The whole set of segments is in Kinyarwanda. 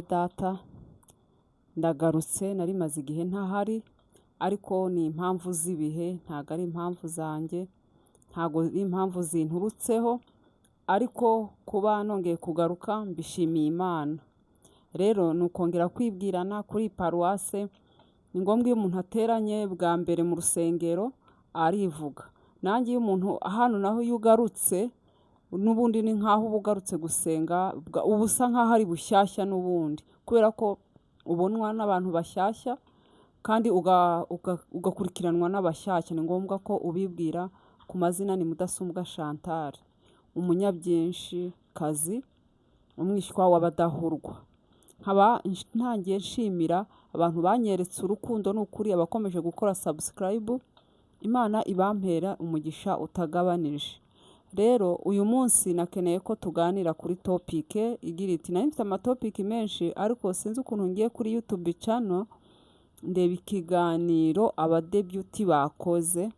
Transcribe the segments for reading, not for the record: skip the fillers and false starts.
data ndagarutse nari maze igihe ntahari ariko ni impamvu z'ibihe ntago ari impamvu zanjye ntago ari impamvu zinturutseho ariko kuba nongeye kugaruka mbishimiye Imana. Rero ni ukongera kwibwirana kuri paruwase ni ngombwa iyo umuntu ateranye bwa mbere mu rusengero arivuga. Nanjye iyo umuntu hano naho iyo ugarutse n'ubundi ni nk'aho uba ugarutse gusenga uba usa nk'aho ari bushyashya n'ubundi kubera ko ubonwa n'abantu bashyashya kandi ugakurikiranwa n'abashyashya. Ni ngombwa ko ubibwira ku mazina ni Mudasumbwa Chantal, umunyabyinshi kazi, umwishywa w'abadahurwa. Nkaba ntangiye nshimira abantu banyeretse urukundo n'ukuri, abakomeje gukora subscribe, Imana ibampera umugisha utagabanije. Rero uyu munsi nakeneye ko tuganira kuri topic igira iti, nari mfite amatopiki menshi ariko sinzi ukuntu ngiye kuri YouTube channel ndeba ikiganiro abadebuti bakoze,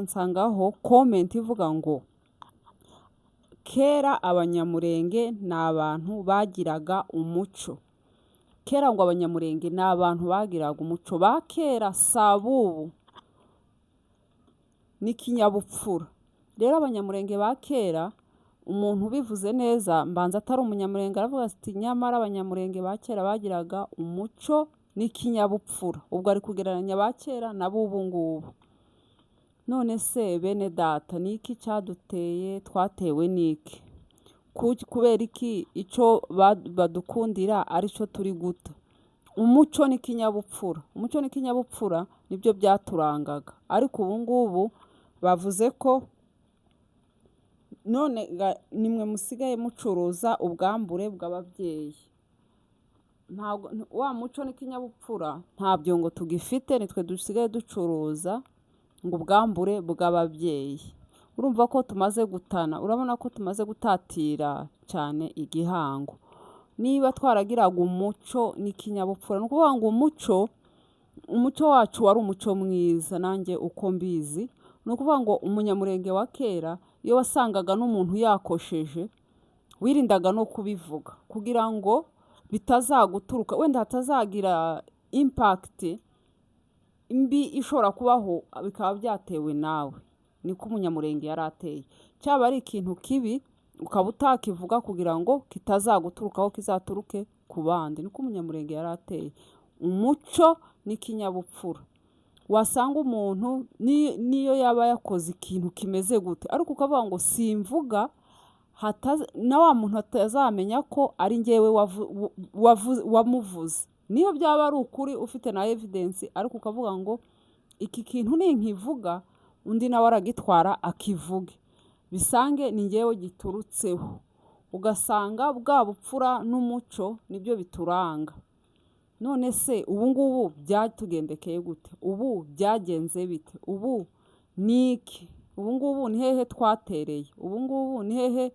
nsangaho comment ivuga ngo kera abanyamurenge ni abantu bagiraga umuco. Kera ngo abanyamurenge ni abantu bagiraga umuco, ba kera sabubu n'ikinyabupfura. Rero abanyamurenge ba kera umuntu ubivuze neza mbanza atari umunyamurenge aravuga ati nyamara abanyamurenge ba kera bagiraga umuco n'ikinyabupfura. Ubwo ari kugereranya ba kera n'abubu ngubu. None se bene data ni iki cyaduteye? Twatewe n'iki? Kubera iki icyo badukundira ari cyo turi guta? Umuco n'ikinyabupfura. Umuco n'ikinyabupfura nibyo byaturangaga, ariko ubu ngubu bavuze ko none nimwe musigaye mucuruza ubwambure bw'ababyeyi. Wa muco n'ikinyabupfura ntabyo ngo tugifite, nitwe dusigaye ducuruza ngo ubwambure bw'ababyeyi. Urumva ko tumaze gutana, urabona ko tumaze gutatira cyane igihango. Niba twaragiraga umuco n'ikinyabupfura, ni ukuvuga ngo umuco wacu wari umuco mwiza. Nanjye uko mbizi ni ukuvuga ngo umunyamurenge wa kera iyo wasangaga n'umuntu yakosheje wirindaga no kubivuga kugira ngo bitazaguturuka, wenda hatazagira impact mbi ishobora kubaho bikaba byatewe nawe. Niko umunyamurenge yari ateye. Cyaba ari ikintu kibi ukaba utakivuga kugira ngo kitazaguturukaho kizaturuke ku bandi. Niko umunyamurenge yari ateye. Umuco n'ikinyabupfura. Wasanga umuntu niyo yaba yakoze ikintu kimeze gute ariko ukavuga ngo simvuga, na wa muntu atazamenya ko ari njyewe wamuvuze. Niyo byaba ari ukuri ufite na evidence ariko ukavuga ngo iki kintu ninkivuga undi nawe aragitwara akivuge, bisange ni njyewe giturutseho. Ugasanga bwa bupfura n'umuco nibyo bituranga. None se ubu ngubu byatugendekeye gute? Ubu byagenze bite? Ubu niki? Ubu ngubu ni hehe twatereye? Ubu ngubu ni hehe?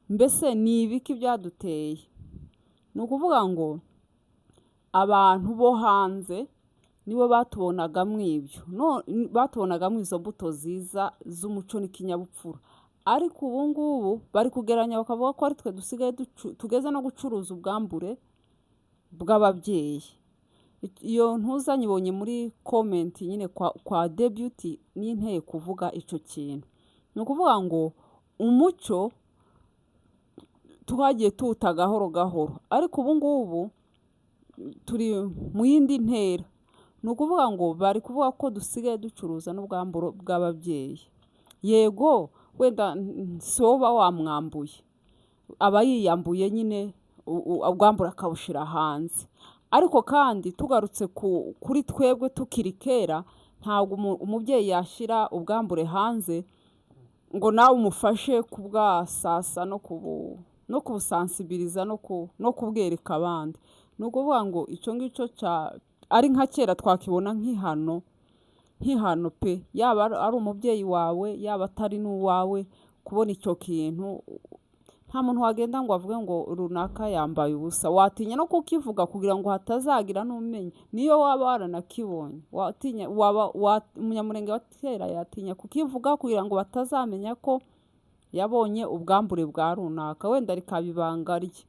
Mbese ni ibiki byaduteye? Ni ukuvuga ngo abantu bo hanze nibo batubonagamo ibyo, batubonagamo izo mbuto ziza z'umuco n'ikinyabupfura. Ariko ubu ngubu bari kugeranya bakavuga ko ari twe dusigaye tugeze no gucuruza ubwambure bw'ababyeyi. Iyo ntuzanyibonye muri comment nyine kwa debuti n'inteye kuvuga icyo kintu. Ni ukuvuga ngo umuco twagiye tuwuta gahoro gahoro, ariko ubu ngubu turi mu yindi ntera. Ni ukuvuga ngo bari kuvuga ko dusigaye ducuruza n'ubwamburo bw'ababyeyi. Yego wenda si wowe wamwambuye, aba yiyambuye nyine ubwambura akabushira hanze. Ariko kandi tugarutse kuri twebwe tukiri kera, ntabwo umubyeyi yashyira ubwambure hanze ngo nawe umufashe kubwasasa no kubusansibiriza no kubwereka abandi. Ni ukuvuga ngo icyo ngicyo ari nka kera twakibona nk'ihano pe, yaba ari umubyeyi wawe yaba atari n'uwawe kubona icyo kintu. Nta muntu wagenda ngo avuge ngo runaka yambaye ubusa. Watinya no kukivuga kugira ngo hatazagira n'umenya. Niyo waba waranakibonye umunyamurenge wa kera yatinya kukivuga kugira ngo batazamenya ko yabonye ubwambure bwa runaka, wenda rikaba ibanga rye.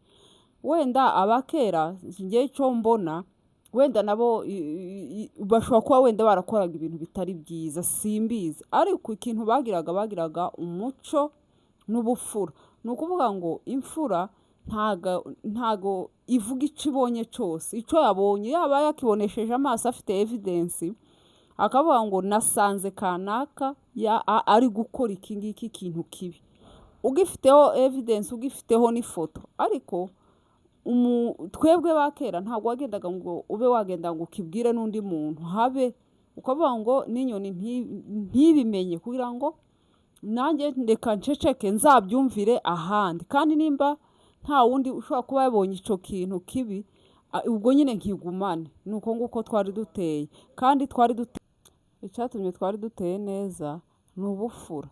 wenda abakera njye icyo mbona wenda nabo bashobora kuba wenda barakoraga ibintu bitari byiza simbizi, ariko ikintu bagiraga umuco n'ubupfura. Ni ukuvuga ngo imfura ntago ivuga icyo ibonye cyose, icyo yabonye yaba yakibonesheje amaso afite evidensi, akavuga ngo nasanze kanaka ari gukora iki ngiki ikintu kibi, ugifiteho evidensi, ugifiteho n'ifoto. ariko twebwe ba kera ntabwo wagendaga ngo ube wagenda ngo ukibwire n'undi muntu habe, ukavuga ngo n'inyoni ntibimenye, kugira ngo nanjye ndeka nceceke nzabyumvire ahandi, kandi nimba nta wundi ushobora kuba yabonye icyo kintu kibi, ubwo nyine nkigumane. ni uko nguko twari duteye, kandi icyatumye twari duteye neza ni ubufura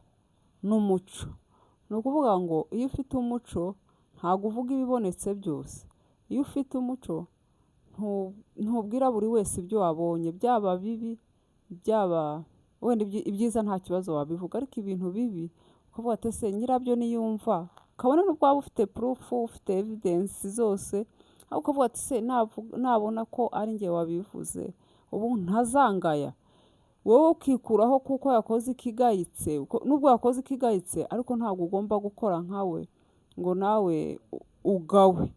n'umuco. ni ukuvuga ngo iyo ufite umuco ntabwo uvuga ibibonetse byose. Iyo ufite umuco ntubwira buri wese ibyo wabonye, byaba bibi byaba wenda ibyiza nta kibazo wabivuga, ariko ibintu bibi ukavuga ati ese nyirabyo niyumva, kabone n'ubwo waba ufite purufu, ufite evidensi zose, ariko ukavuga ati se nabona ko ari njye wabivuze ubu ntazangaya. wowe ukikuraho kuko yakoze ikigayitse, nubwo yakoze ikigayitse ariko ntabwo ugomba gukora nkawe ngo nawe ugawe.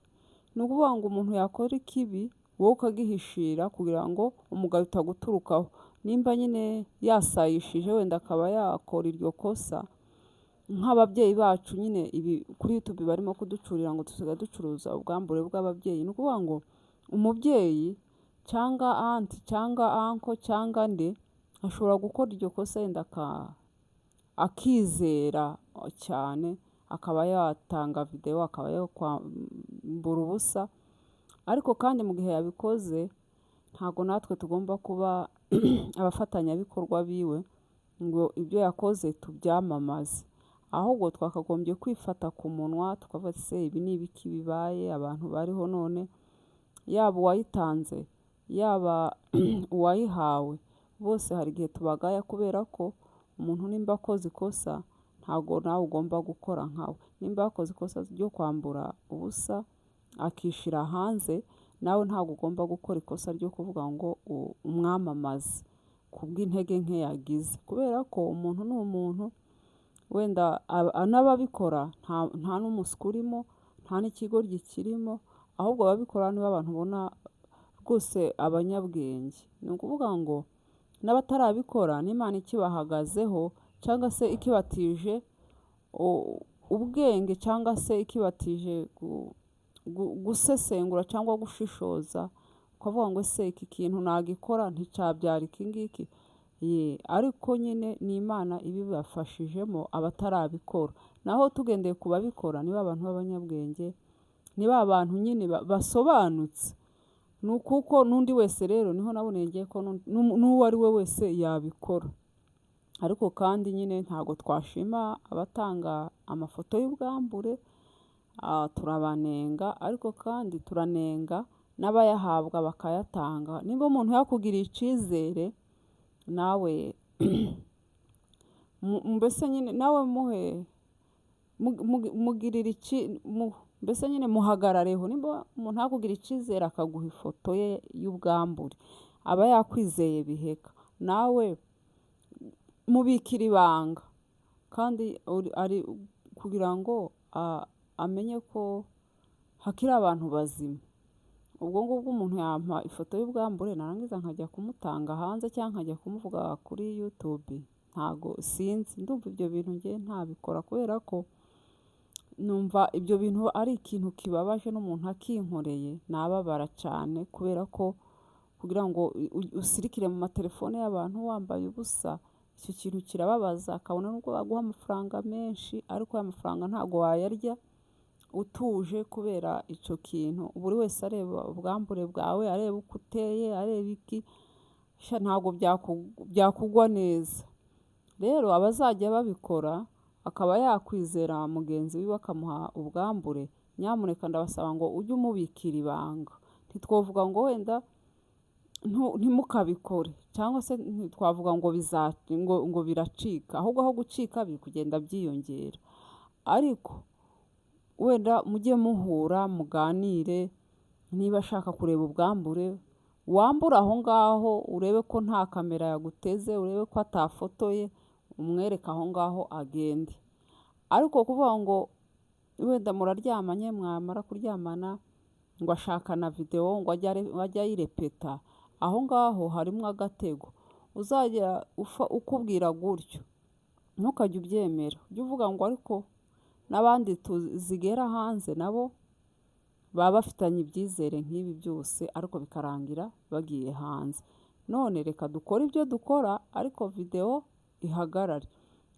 ni ukuvuga ngo umuntu yakora ikibi wowe ukagihishira kugira ngo umugayo utaguturukaho. nimba nyine yasayishije wenda akaba yakora iryo kosa, nk'ababyeyi bacu nyine ibi kuri YouTube barimo kuducurira ngo dusiga ducuruza ubwambure bw'ababyeyi. ni ukuvuga ngo umubyeyi cyangwa anti cyangwa anko cyangwa nde ashobora gukora iryo kosa yenda akizera cyane, akaba yatanga videwo, akaba yakwambura ubusa, ariko kandi mu gihe yabikoze ntabwo natwe tugomba kuba abafatanyabikorwa biwe ngo ibyo yakoze tubyamamaze, ahubwo twakagombye kwifata ku munwa tukavuga se ibi ni ibiki bibaye abantu bariho none, yaba uwayitanze yaba uwayihawe, bose hari igihe tubagaya, kubera ko umuntu nimba akoze ikosa ntabwo nawe ugomba gukora nkawe. nimba yakoze ikosa ryo kwambura ubusa akishyira hanze, nawe ntabwo ugomba gukora ikosa ryo kuvuga ngo umwamamaze kubw'intege nke yagize, kubera ko umuntu ni umuntu, wenda n'ababikora nta n'umuswa urimo, nta n'ikigoryi kirimo, ahubwo ababikora nibo abantu ubona rwose abanyabwenge. ni ukuvuga ngo n'abatarabikora n'Imana ikibahagazeho, cyangwa se ikibatije ubwenge, cyangwa se ikibatije gusesengura cyangwa gushishoza, ukavuga ngo ese iki kintu nagikora nticyabyara iki ngiki, ariko nyine ni Imana ibibafashijemo abatarabikora. naho tugendeye ku babikora niba abantu b'abanyabwenge, niba abantu nyine basobanutse. ni ukuko n'undi wese rero niho naboneye ko n'uwo ari we wese yabikora, ariko kandi nyine ntabwo twashima abatanga amafoto y'ubwambure, turabanenga, ariko kandi turanenga n'abayahabwa bakayatanga. niba umuntu yakugiriye icyizere nawe mbese nyine nawe mugirira mbese nyine muhagarareho. nimba umuntu yakugiriye icyizere akaguha ifoto ye y'ubwambure, aba yakwizeye biheka, nawe mubikira ibanga, kandi ari kugira ngo amenye ko hakiri abantu bazima. ubwo ngubwo umuntu yampa ifoto y'ubwambure narangiza nkajya kumutanga hanze cyangwa nkajya kumuvuga kuri YouTube, ntago sinzi, ndumva ibyo bintu ngiye ntabikora, kubera ko numva ibyo bintu ari ikintu kibabaje n'umuntu akinkoreye nababara cyane, kubera ko kugira ngo usirikire mu matelefone y'abantu wambaye ubusa, icyo kintu kirababaza. akabona nubwo baguha amafaranga menshi, ariko aya mafaranga ntago wayarya utuje, kubera icyo kintu. buri wese areba ubwambure bwawe, areba uko uteye, areba iki, ntabwo byakugwa neza. rero abazajya babikora akaba yakwizera mugenzi we bakamuha ubwambure, nyamuneka ndabasaba ngo ujye umubikira ibanga. ntitwavuga ngo wenda ntimukabikore, cyangwa se ntitwavuga ngo biracika, ahubwo aho gucika biri kugenda byiyongera. ariko wenda mujye muhura muganire, niba ashaka kureba ubwambure wambure aho ngaho urebe ko nta kamera yaguteze, urebe ko atafotoye, umwereke aho ngaho agende. Ariko kuvuga ngo wenda muraryamanye mwamara kuryamana ngo ashaka na video ngo ajye ayirepeta, aho ngaho harimo agatego. Uzajya ukubwira gutyo ntukajye ubyemera, ujye uvuga ngo ariko n'abandi zigera hanze nabo baba bafitanye ibyizere nk'ibi byose, ariko bikarangira bagiye hanze. None reka dukore ibyo dukora ariko video ihagarare,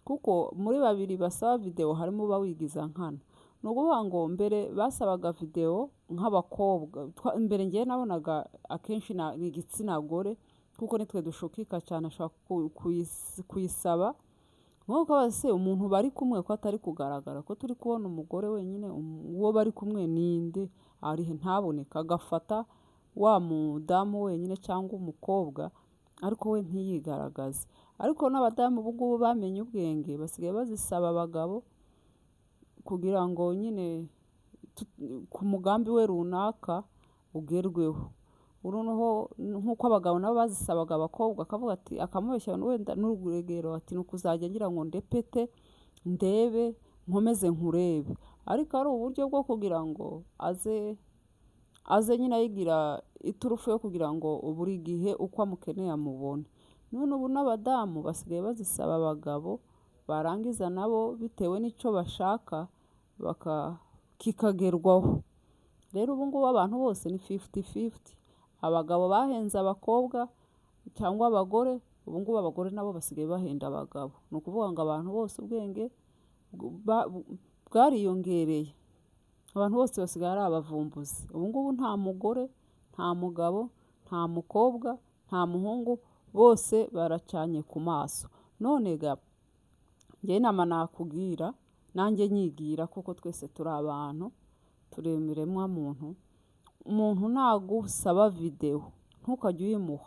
kuko muri babiri basaba video harimo uba wigiza nkana. Ni ukuvuga ngo mbere basabaga video nk'abakobwa, mbere ngewe nabonaga akenshi ni igitsina gore, kuko nitwe dushukika cyane ashobora kuyisaba. Nk'uko base umuntu bari kumwe ko atari kugaragara, ko turi kubona umugore wenyine, uwo bari kumwe ninde arihe ntaboneka, agafata wa mudamu wenyine cyangwa umukobwa ariko we ntiyigaragaze. Ariko n'abadamu ubu ngubu bamenye ubwenge, basigaye bazisaba abagabo kugira ngo nyine ku mugambi we runaka ugerweho. Noneho nk'uko abagabo nabo bazisabaga abakobwa, akavuga ati akamubeshya wenda n'urugero ati ni ukuzajya ngira ngo ndepete ndebe nkomeze nkurebe. Ariko ari uburyo bwo kugira ngo aze nyine ayigira iturufu yo kugira ngo buri gihe uko amukeneye amubone. None ubu n'abadamu basigaye bazisaba abagabo, barangiza nabo bitewe n'icyo bashaka kikagerwaho. Rero ubu ngubu abantu bose ni 50-50. Abagabo bahenze abakobwa cyangwa abagore, ubu ngubu abagore nabo basigaye bahenda abagabo. Ni ukuvuga ngo abantu bose ubwenge bwariyongereye, abantu bose basigaye ari abavumbuzi. Ubu ngubu nta mugore, nta mugabo, nta mukobwa, nta muhungu, bose baracanye ku maso. None ga njye inama nakubwira, nanjye nyigira kuko twese turi abantu, turemeremwa muntu. Umuntu nagusaba video ntukajye uyimuha,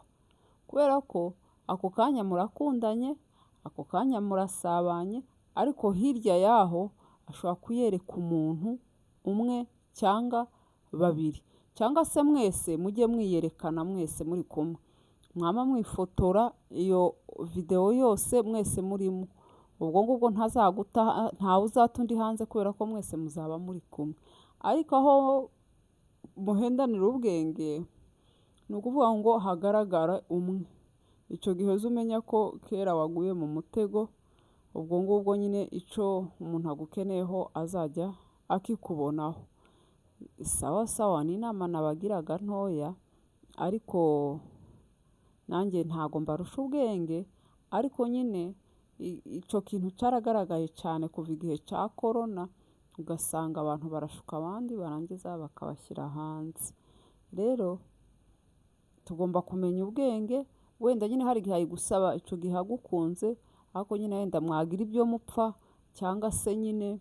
kubera ko ako kanya murakundanye, ako kanya murasabanye, ariko hirya yaho ashobora kuyereka umuntu umwe cyangwa babiri, cyangwa se mwese mujye mwiyerekana mwese muri kumwe, mwama mwifotora iyo video yose mwese murimo. Ubwo ngubwo ntawe uzata undi hanze, kubera ko mwese muzaba muri kumwe. Ariko aho muhendanira ubwenge, ni ukuvuga ngo hagaragara umwe. Icyo gihe uzumenya ko kera waguye mu mutego. Ubwo ngubwo nyine icyo umuntu agukeneyeho azajya akikubonaho. Sawa sawa, ni inama nabagiraga ntoya, ariko nanjye ntago mbarusha ubwenge. Ariko nyine icyo kintu cyaragaragaye cyane kuva igihe cya corona, ugasanga abantu barashuka abandi barangiza bakabashyira hanze. Rero tugomba kumenya ubwenge. Wenda nyine hari igihe ayigusaba icyo gihe agukunze, ariko nyine wenda mwagira ibyo mupfa, cyangwa se nyine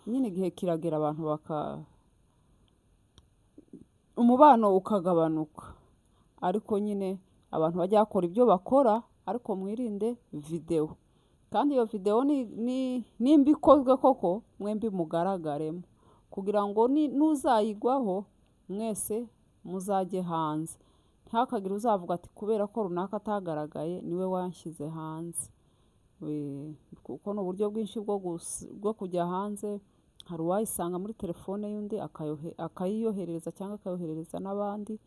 igihe kiragera abantu umubano ukagabanuka. Ariko nyine abantu bajya bakora ibyo bakora, ariko mwirinde video. Kandi iyo video nimba ikozwe koko, mwembi mugaragaremo, kugira ngo nuzayigwaho mwese muzajye hanze. Ntihakagire uzavuga ati kubera ko runaka atagaragaye niwe wanshyize hanze. Kuko ni uburyo bwinshi bwo kujya hanze. Hari uwayisanga muri telefone y'undi akayiyohereza cyangwa akayoherereza n'abandi.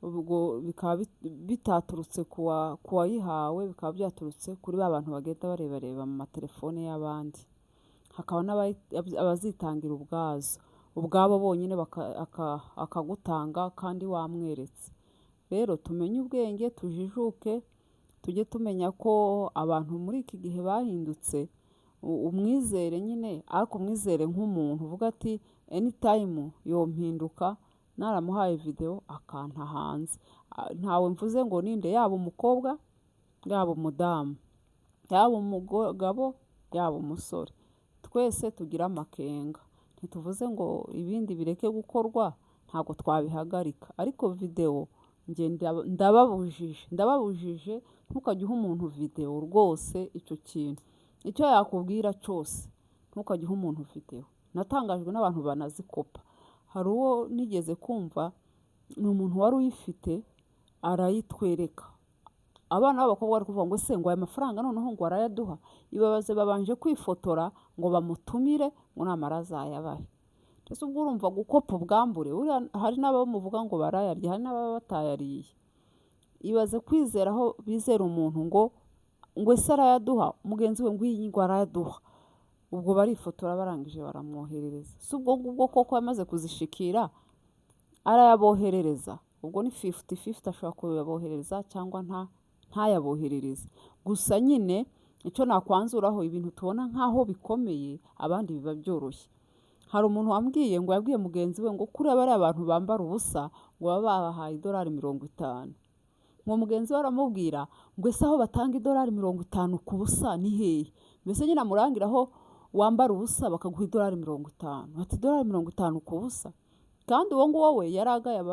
Ubwo bikaba bitaturutse ku wayihawe, bikaba byaturutse kuri ba bantu bagenda bareba mu matelefone y'abandi. Hakaba abazitangira ubwabo bonyine akagutanga kandi wamweretse. Rero tumenye ubwenge, tujijuke, tujye tumenya ko abantu muri iki gihe bahindutse. Umwizere nyine, ariko umwizere nk'umuntu uvuga ati anytime yompinduka, naramuhaye video akanta hanze. Ntawe mvuze ngo ninde, yaba umukobwa, yaba umudamu, yaba umugabo, yaba umusore, twese tugira amakenga. Ntituvuze ngo ibindi bireke gukorwa, ntabwo twabihagarika. Ariko video njye ndababujije ntukajye uha umuntu video rwose. Icyo kintu icyo yakubwira cyose ntukajye uha umuntu video. natangajwe n'abantu banazikopa. Hari uwo nigeze kumva ni umuntu wari uyifite arayitwereka, abana b'abakobwa bari kuvuga ngo ese ngo aya mafaranga noneho ngo arayaduha, ibabaze babanje kwifotora ngo bamutumire ngo namara azayabahe. Mbese ubwo urumva gukopa ubwambure, hari n'abo muvuga ngo barayarya, hari n'ababa batayariye. Ibaze kwizera aho bizera umuntu ngo ese arayaduha, mugenzi we ngo iyi ngo arayaduha, ubwo barifotora barangije baramwoherereza. Si ubwo ngubwo koko yamaze kuzishikira arayaboherereza, ubwo ni 50-50, ashobora kuyaboherereza cyangwa ntayaboherereze. Gusa nyine icyo nakwanzuraho, ibintu tubona nk'aho bikomeye abandi biba byoroshye. Hari umuntu wambwiye ngo yabwiye mugenzi we ngo kuri bariya abantu bambara ubusa ngo baba babahaye $50. Ngo mugenzi we aramubwira ngo ese aho batanga $50 ku busa ni hehe? Mbese nyine amurangira aho wambara ubusa bakaguha $50. Ati $50 ku busa? Kandi uwo nguwo we yaragaye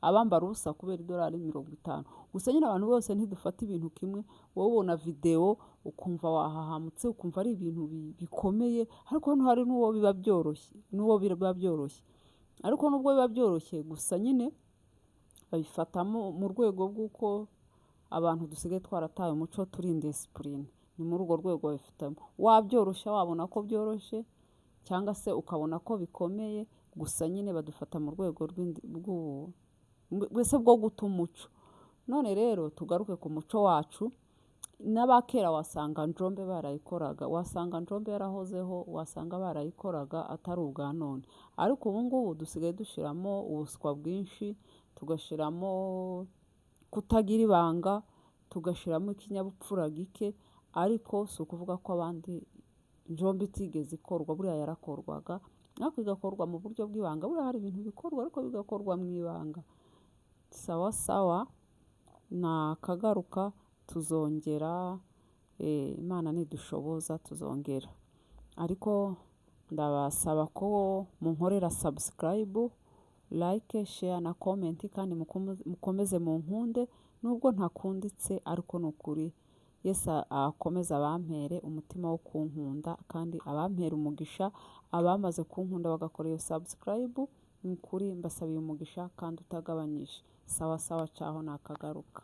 abambara ubusa kubera $50. Gusa nyine abantu bose ntidufata ibintu kimwe. Wowe ubona video ukumva wahahamutse, ukumva ari ibintu bikomeye, ariko hano hari n'uwo biba byoroshye, ariko nubwo biba byoroshye gusa nyine babifatamo mu rwego rw'uko abantu dusigaye twarataye umuco turi indisipurine. Ni muri urwo rwego babifitamo, wabyoroshya wabona ko byoroshye cyangwa se ukabona ko bikomeye, gusa nyine badufata mu rwego mbese bwo guta umuco. None rero tugaruke ku muco wacu. N'abakera wasanga njombe barayikoraga, wasanga njombe yarahozeho, wasanga barayikoraga atari ubwa none. Ariko ubu ngubu dusigaye dushyiramo ubuswa bwinshi, tugashyiramo kutagira ibanga, tugashyiramo ikinyabupfura gike, ariko si ukuvuga ko abandi njombe itigeze ikorwa, buriya yarakorwaga, ariko igakorwa mu buryo bw'ibanga. Buriya hari ibintu bikorwa ariko bigakorwa mu ibanga. Sawa sawa, nakagaruka tuzongera, Imana nidushoboza tuzongera. Ariko ndabasaba ko munkorera subscribe, like, share na comment, kandi mukomeze munkunde nubwo ntakunditse, ariko ni ukuri Yesu akomeza abampere umutima wo kunkunda, kandi abampere umugisha. Abamaze kunkunda bagakora iyo subscribe, ni ukuri mbasabiye umugisha kandi utagabanyije. Sawa sawa, cyaho nakagaruka.